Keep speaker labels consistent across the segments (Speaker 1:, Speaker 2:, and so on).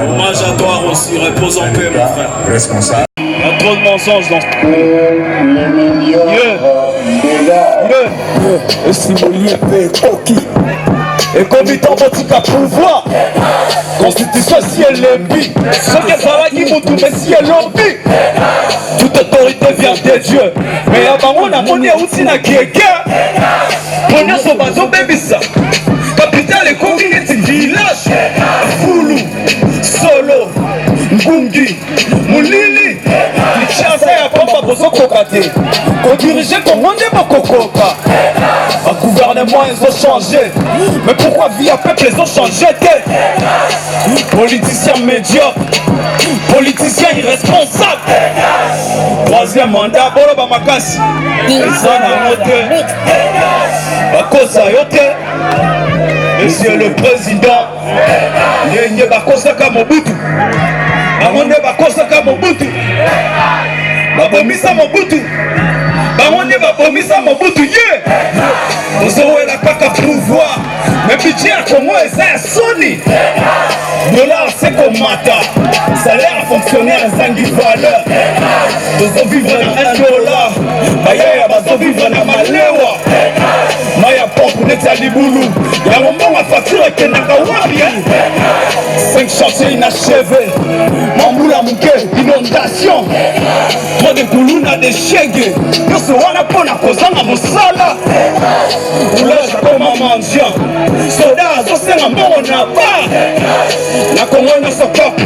Speaker 1: Hommage à toi aussi, repose en paix mon frère.
Speaker 2: Responsable.
Speaker 1: Il y a trop de mensonges dans ce...
Speaker 3: Et si mon lieu est coquille et committant votre pouvoir constitution si elle est ce qu'elle fera qui vous tourne si elle l'envie toute autorité vient de Dieu mais avant on a monnaie aussi na quelqu'un on a son bateau bébisa capitale et communauté village Fulu Solo Ngungi Mulili Kinshasa ya pamba bozo kokate ko diriger Congo ne bakokoka un gouvernement ils ont changé mais pourquoi vie à peuple ils ont changé politiciens médiocres politiciens irresponsables troisième mandat bolo bamakasi eza na mote bakosa yo te monsieur le président ndenge bakosaka Mobutu bango nde bakosaka Mobutu babomisa Mobutu bango nde babomisa Mobutu ye tozowela kaka pouvoir me budget ya Congo eza ya soni dollar se komata salaire ya fonctionnaire ezangi valeur tozovivre na $1 bayaya bazovivre na malewa mai ya pompe neti ya libulu yango mbongo facture ekendaka wapi 5 chantiers inachevés mambula moke inondation trop de kuluna de shege nyonso wana mpona kozanga mosala roulage akoma mendiant soda azosenga mbongo na bar na Congo nyonso cop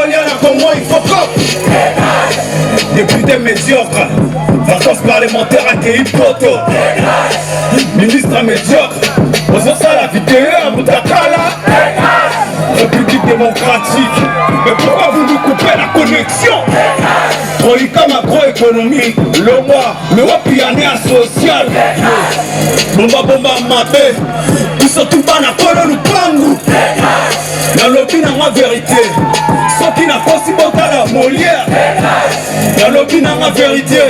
Speaker 3: olia na Congo il faut cop député médiocre vacances parlementaires akei poto ministre médiocre ozosala video ya mutakala République démocratique mais pourquoi vous nous coupez la connexion Troïka macroéconomie le wapi année social bomba mabe biso tuba na kolo lupangu nalobi nanga vérité soki nakosi botala Molière nalobi nanga vérité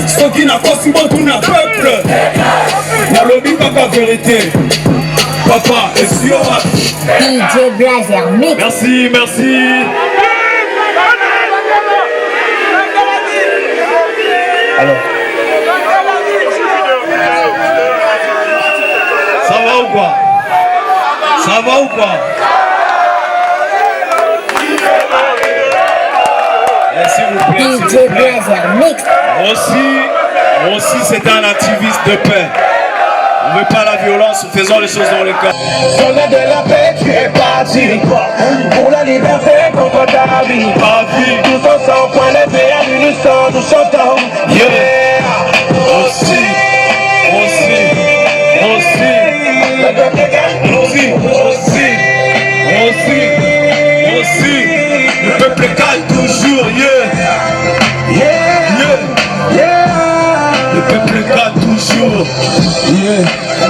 Speaker 3: soki nakosi botuna peuple nalobi kaka vérité papa esio
Speaker 4: DJ Blazer Mix.
Speaker 1: merci
Speaker 3: alors
Speaker 1: ça va ou quoi s'il vous plaît
Speaker 4: DJ Blazer Mix.
Speaker 1: aussi c'est un activiste de paix. On ne veut pas la violence, faisons les choses dans les cas.
Speaker 3: Soldat de la paix, tu es parti pour la liberté contre ta vie. Tous ensemble, point levé à l'unisson, nous chantons. Yeah. Aussi.
Speaker 1: Le peuple calme toujours, Le peuple calme toujours,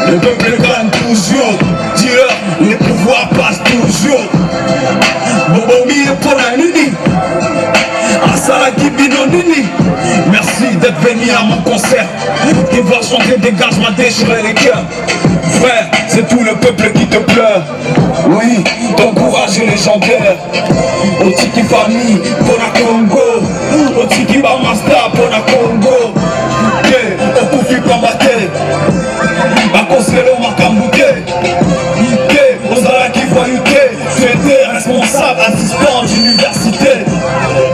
Speaker 1: Le peuple calme toujours, le pouvoir passe toujours. Bobomi pour la nini, Asala Kibino nini. Merci d'être venu à mon concert. De voir chanter dégage m'a déchiré les cœurs. Frère, c'est tout le peuple qui te pleure. Oui, ton courage est légendaire. Otiki famille pour la Congo, Otiki Bamasta pour la Congo. Okufi Pambate, Bakoselo Makambuke, Ozala qui voyouté, tu étais responsable, assistant d'université.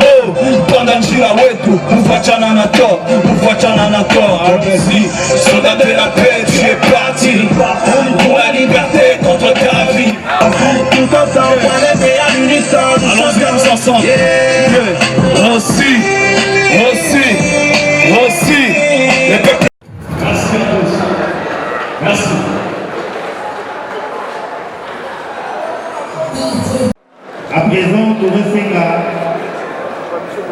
Speaker 1: Oh, pendant Jilawetu, Moufachana Nato, allons-y, soldat de la paix, tu es parti pour la liberté contre ta vie.
Speaker 3: Tout ensemble, point levé à l'unisson,
Speaker 1: allons-y tous ensemble. Aussi. Les peuples. Merci à tous. Merci.
Speaker 5: À présent, tout le Sénat,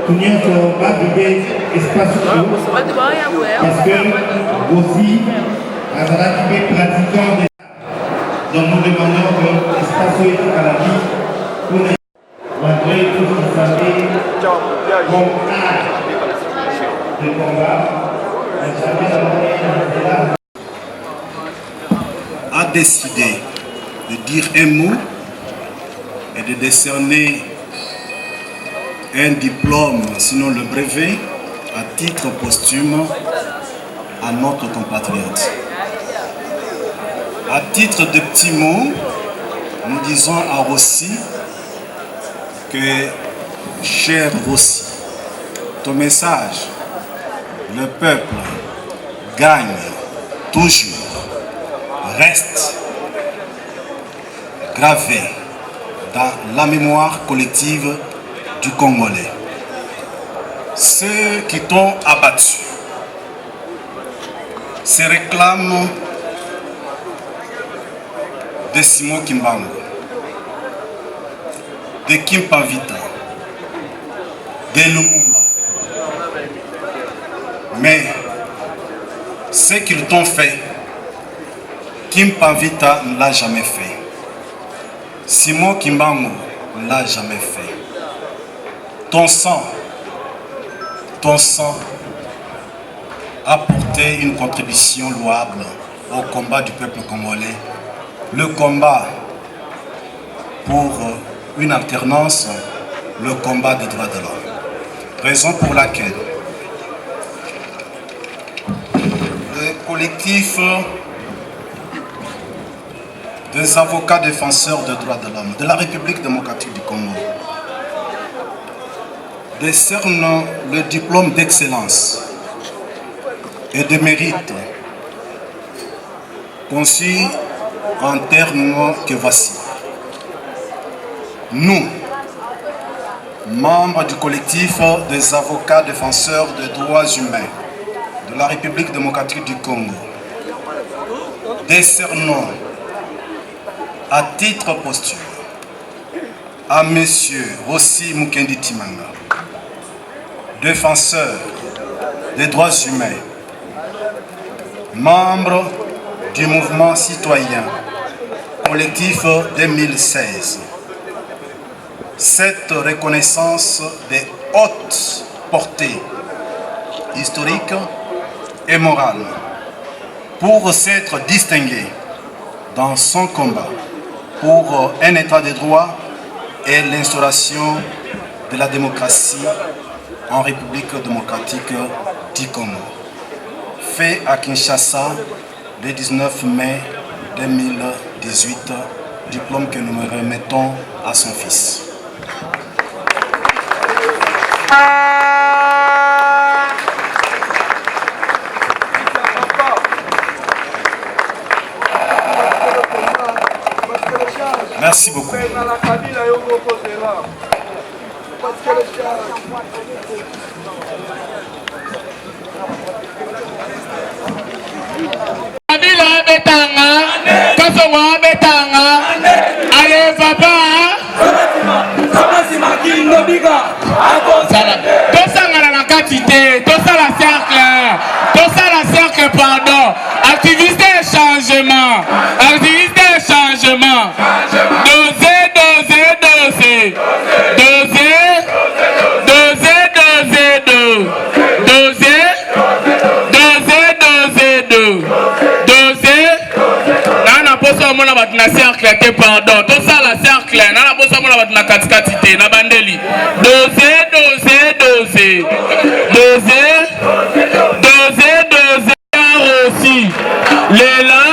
Speaker 5: tout le monde va vider espace parce que aussi, à la pratiquant des... Donc nous demandons que l'espace est à la vie pour malgré tout ce qui s'appelle comme art de combat,
Speaker 2: A décidé de dire un mot et de décerner un diplôme, sinon le brevet, à titre posthume à notre compatriote. À titre de petits mots, nous disons à Rossi que, cher Rossi, ton message, le peuple gagne toujours, reste gravé dans la mémoire collective du Congolais. Ceux qui t'ont abattu se réclament de Simon Kimbangu, de Kim Pavita, de Lumumba. Mais ce qu'ils t'ont fait, Kim Pavita ne l'a jamais fait. Simon Kimbangu ne l'a jamais fait. Ton sang a apporté une contribution louable au combat du peuple congolais, le combat pour une alternance, le combat des droits de l'homme. Raison pour laquelle le collectif des avocats défenseurs des droits de l'homme de la République démocratique du Congo décerne le diplôme d'excellence et de mérite conçu en termes que voici. Nous, membres du collectif des avocats défenseurs des droits humains de la République démocratique du Congo, décernons à titre posthume à M. Rossi Mukendi Timanga, défenseur des droits humains, membre du mouvement citoyen collectif 2016. Cette reconnaissance des hautes portées historiques et morales pour s'être distingué dans son combat pour un état de droit et l'instauration de la démocratie en République démocratique du Congo. Fait à Kinshasa le 19 mai 2018, diplôme que nous remettons à son fils. Merci beaucoup.
Speaker 6: Allez papa tosangana na kati te tosala cercle pardon activité et changement mona bat na cercle te pardon to sala cercle na na bosa mona bat na katikati te na bandeli doser aussi lela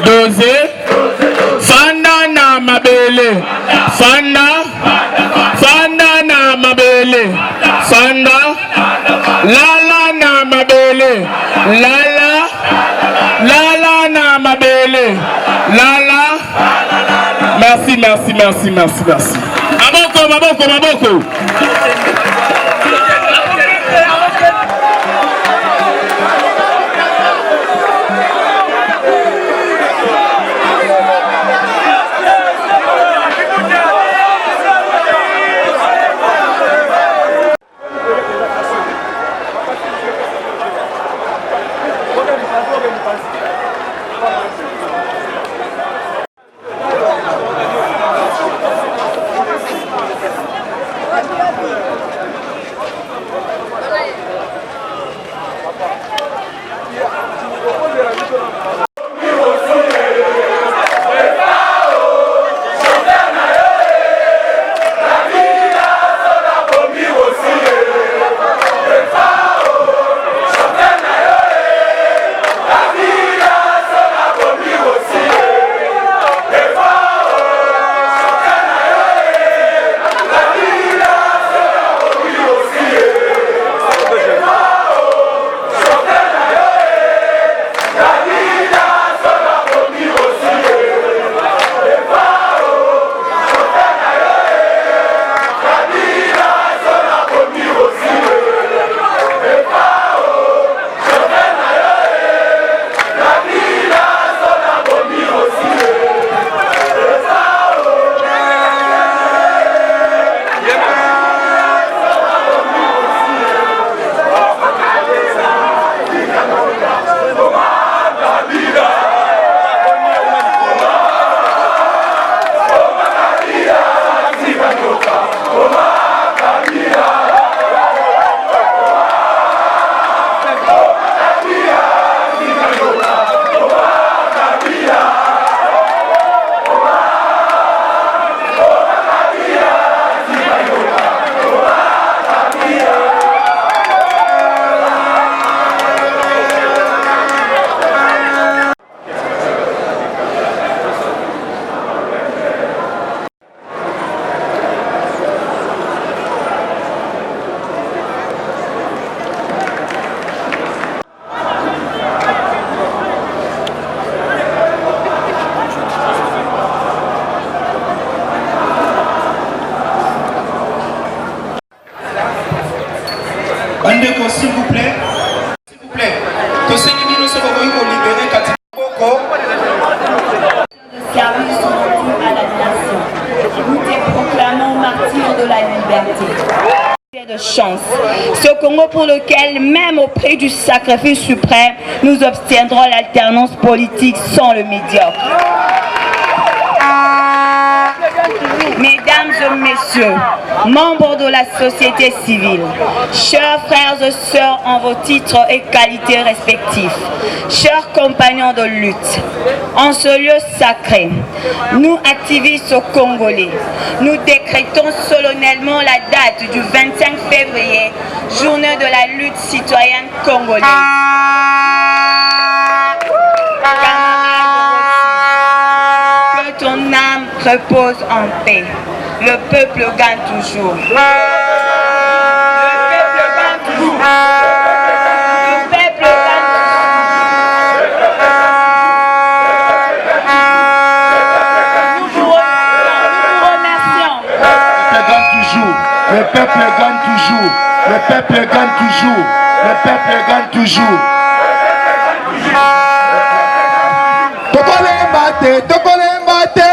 Speaker 6: doser fanda na mabele fanda na mabele fanda lala na mabele lala na mabele lala. Merci. Maboko.
Speaker 7: Bandeko, s'il vous plaît. S'il vous plaît. Tosengi nous sommes libérés Katiboko.
Speaker 8: Service rendu à la nation. Nous te proclamons martyr de la liberté. De chance. Ce Congo pour lequel, même au prix du sacrifice suprême, nous obtiendrons l'alternance politique sans le médiocre. Mesdames et messieurs, membres de la société civile, chers frères et sœurs en vos titres et qualités respectifs, chers compagnons de lutte, en ce lieu sacré, nous activistes congolais, nous décrétons solennellement la date du 25 février, journée de la lutte citoyenne congolaise. Que ton âme repose en paix. Le peuple gagne toujours. Le peuple gagne toujours. Le peuple gagne toujours. Nous vous remercions.
Speaker 1: Le peuple gagne toujours. Le peuple gagne toujours. Le peuple gagne toujours. Tokole mate, tokole mate,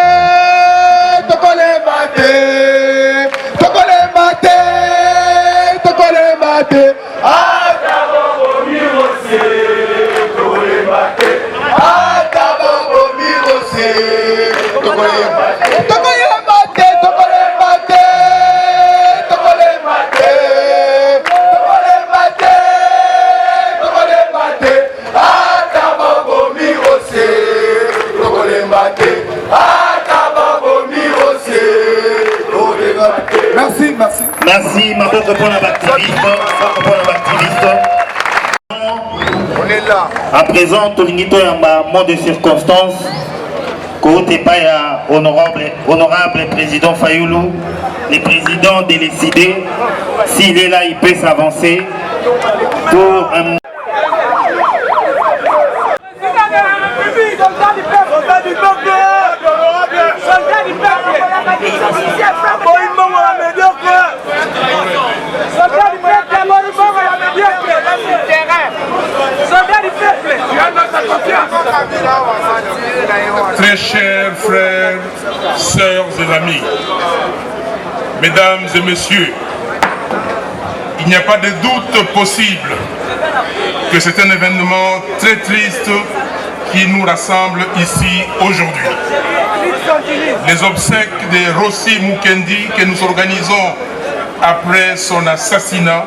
Speaker 1: tokole mate, tokole mate, tokole mate. Adabo mirose, tokole mate. Adabo mirose, tokole mate. Tokole mate, tokole mate, tokole mate, tokole mate, tokole mate. Adabo mirose. Merci, merci.
Speaker 5: Merci, ma pauvre pour l'activiste.
Speaker 1: On est là.
Speaker 5: À présent, Tolingito est en mode de circonstance. Côté Paya, honorable président Fayoulou, le président de décidé, s'il est là, il peut s'avancer pour un.
Speaker 9: Très chers frères, sœurs et amis, mesdames et messieurs, il n'y a pas de doute possible que c'est un événement très triste qui nous rassemble ici aujourd'hui. Les obsèques de Rossi Mukendi que nous organisons après son assassinat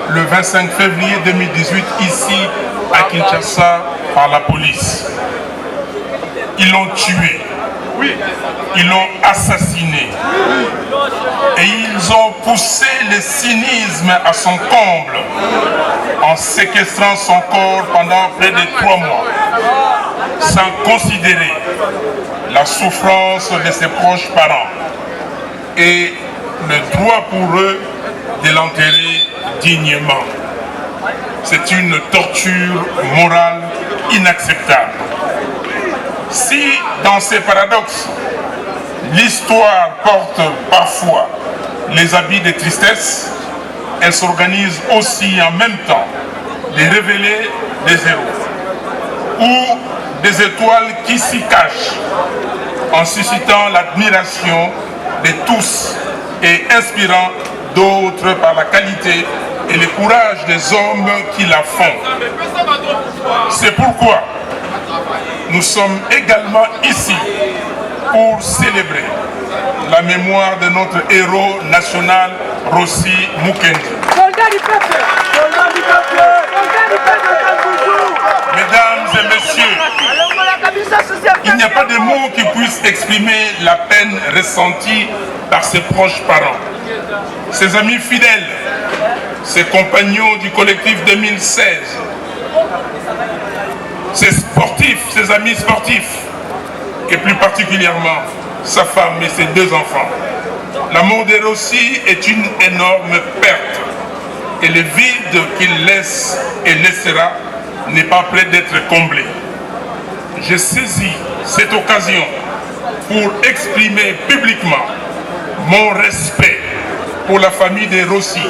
Speaker 9: le 25 février 2018 ici à Kinshasa par la police. Ils l'ont tué, ils l'ont assassiné et ils ont poussé le cynisme à son comble en séquestrant son corps pendant près de 3 mois sans considérer la souffrance de ses proches parents et le droit pour eux de l'enterrer dignement. C'est une torture morale inacceptable. Si, dans ces paradoxes, l'histoire porte parfois les habits de tristesse, elle s'organise aussi en même temps de révéler des héros ou des étoiles qui s'y cachent en suscitant l'admiration de tous et inspirant d'autres par la qualité et le courage des hommes qui la font. C'est pourquoi nous sommes également ici pour célébrer la mémoire de notre héros national Rossi Mukendi.
Speaker 3: Soldat du peuple! Soldat du peuple! Soldat du peuple!
Speaker 9: Mesdames et messieurs, il n'y a pas de mots qui puissent exprimer la peine ressentie par ses proches parents, ses amis fidèles, ses compagnons du collectif 2016, ses sportifs, ses amis sportifs, et plus particulièrement sa femme et ses 2 enfants. La mort de Rossi est une énorme perte et le vide qu'il laisse et laissera n'est pas prêt d'être comblé. J'ai saisi cette occasion pour exprimer publiquement mon respect pour la famille de Rossi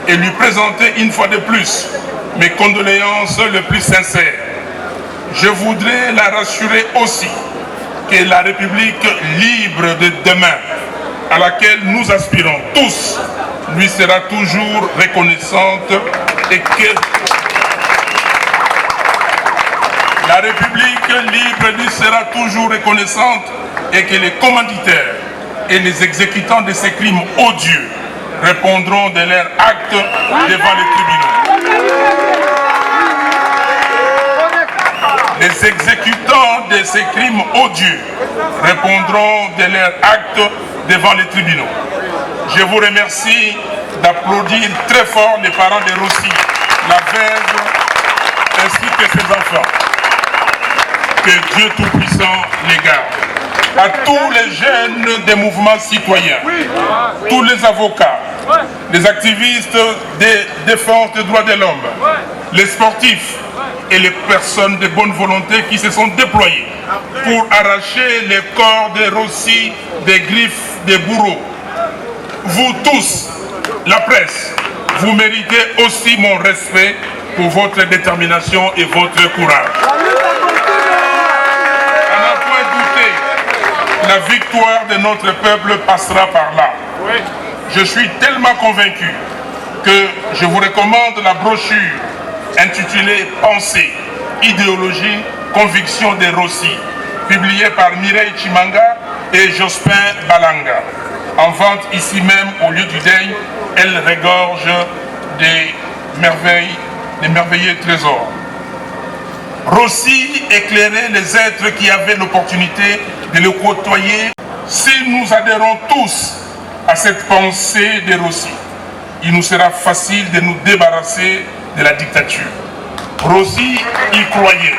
Speaker 9: et lui présenter une fois de plus mes condoléances les plus sincères. Je voudrais la rassurer aussi que la République libre de demain, à laquelle nous aspirons tous, lui sera toujours reconnaissante et que la République libre lui sera toujours reconnaissante et que les commanditaires et les exécutants de ces crimes odieux répondront de leurs actes devant les tribunaux. Les exécutants de ces crimes odieux répondront de leurs actes devant les tribunaux. Je vous remercie d'applaudir très fort les parents de Rossi, la veuve, ainsi que ses enfants. Que Dieu Tout-Puissant les garde. À tous les jeunes des mouvements citoyens, tous les avocats, les activistes des défenses des droits de l'homme, les sportifs et les personnes de bonne volonté qui se sont déployés pour arracher les corps des Rossi, des griffes, des bourreaux. Vous tous, la presse, vous méritez aussi mon respect pour votre détermination et votre courage. À n'en point douter, la victoire de notre peuple passera par là. Je suis tellement convaincu que je vous recommande la brochure intitulée « Pensée, idéologie, conviction des Rossi » publiée par Mireille Chimanga et Jospin Balanga. En vente ici même au lieu du deuil, elle regorge des merveilleux trésors. Rossi éclairait les êtres qui avaient l'opportunité de le côtoyer. Si nous adhérons tous à cette pensée de Rossi, il nous sera facile de nous débarrasser de la dictature. Rossi y croyait.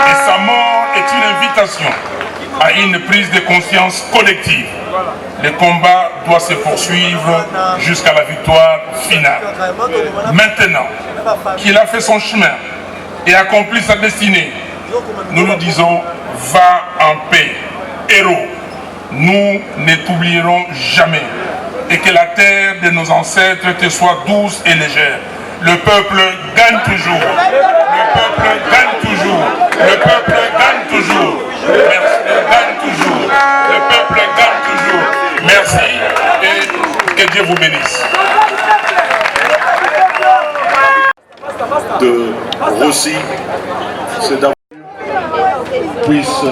Speaker 9: Et sa mort est une invitation à une prise de conscience collective. Le combat doit se poursuivre jusqu'à la victoire finale. Maintenant qu'il a fait son chemin et accompli sa destinée, nous nous disons, va en paix, héros. Nous ne t'oublierons jamais. Et que la terre de nos ancêtres te soit douce et légère. Le peuple gagne toujours. Le peuple gagne toujours. Le peuple gagne toujours. Merci, gagne toujours. Le peuple gagne toujours. Merci et que Dieu vous bénisse.
Speaker 10: De Rossi, c'est d'avoir puisse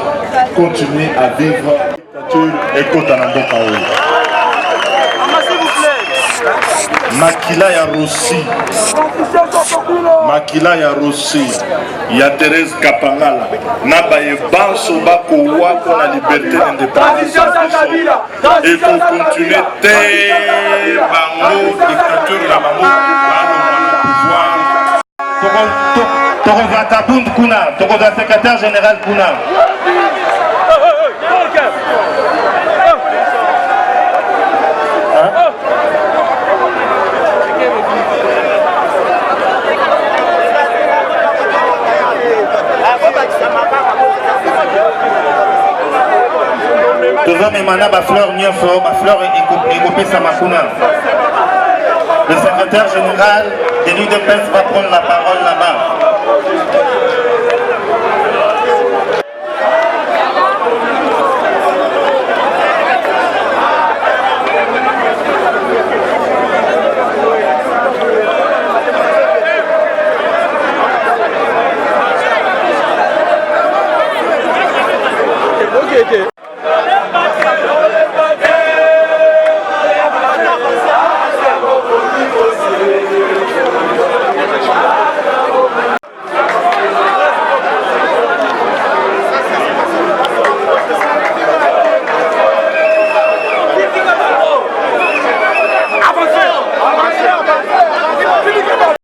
Speaker 10: continuer à vivre et Kotanando Kao. Makila ya Rossi, Makila ya Rossi, ya Thérèse Kapangala, Nabaye Banso Bako Wako la liberté d'indépendance. Et pour continuer, Bango, dictature la Bango,
Speaker 5: Tokozata Bund Kuna, Tokozata secrétaire général Kuna. Tozomemana bafleur nyonso, bafleur ekopesa makuna. Le secrétaire général de l'UDPS va prendre la parole là-bas.